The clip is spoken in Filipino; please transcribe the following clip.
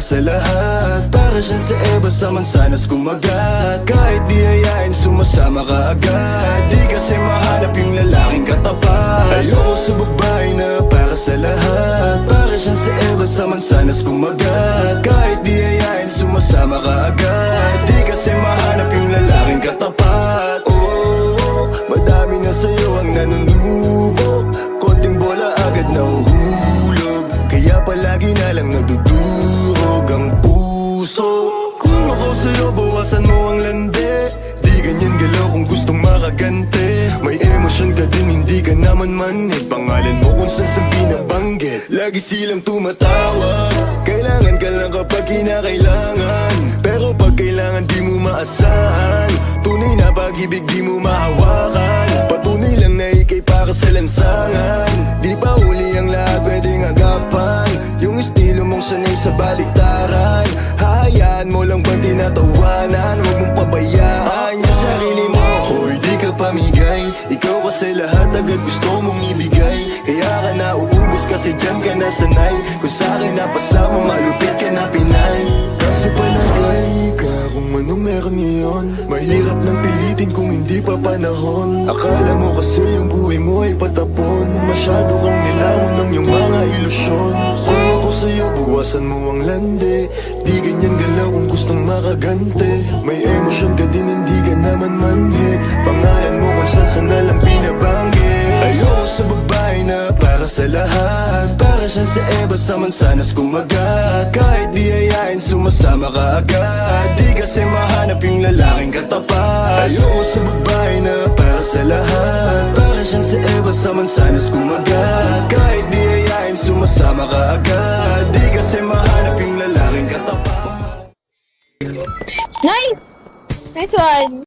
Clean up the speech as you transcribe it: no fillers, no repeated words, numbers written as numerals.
sa lahat. Para siyang si Eva sa mansanas kumagat. Kahit di hayain sumasama ka agad. Di kasi mahanap yung lalaking katapat. Ayoko sa babae na para sa lahat. Para siyang si Eva sa mansanas kumagat. Kahit di hayain sumasama ka agad. Di kasi mahanap yung lalaking katapat. Oh, madami na sa'yo ang nanunubo. Konting bola agad nahuhulog. Kaya palagi na lang nadudurog ang puso. Kung ako sa'yo bawasan mo ang lande. Di ganyan galaw kung gustong makagante. May emosyon ka din hindi ka naman manhid. Pangalan mo kung saan sa binabanggit. Lagi silang tumatawa. Kailangan ka lang kapag kinakailangan. Pero pag kailangan di mo maasahan. Tunay na pag-ibig di mo mahawakan. Patunay lang na ikay para sa lansangan. Di pa huli ang lahat pwedeng agapan. Yung estilo mong sanay sa baliktaran. Hahayaan mo lang ba tinatawanan. Huwag mong pabayaan yung sarili mo. Hoy di ka pamigay. Ikaw kasi lahat agad gusto mong ibigay. Kaya ka nauubos kasi dyan ka nasanay. Kung sa'kin napasama malupit ka na Pinay. Kasi palagay ka kung anong meron ngayon. Mahirap nang pilitin kung hindi pa panahon. Akala mo kasi yung buhay mo ay patapon. Masyado kang nilamon ng iyong mga ilusyon. Kung ako sa'yo buwasan mo ang lande. Di ganyan galaw kung gustong makagante. May emosyon ka din hindi ka naman manhid. Pangalan mo kung saan na lang binabanggit. Ayoko sa babae na para sa lahat. Para siyang si Eva sa mansanas kumagat. Kahit di hayain sumasama ka agad. Di kasi mahanap yung lalaking katapat. Ayoko sa babae na para sa lahat. Para siyang si Eva sa mansanas kumagat. Kahit di hayain sumasama ka agad. Di kasi mahanap yung lalaking katapat. Nice! Nice one!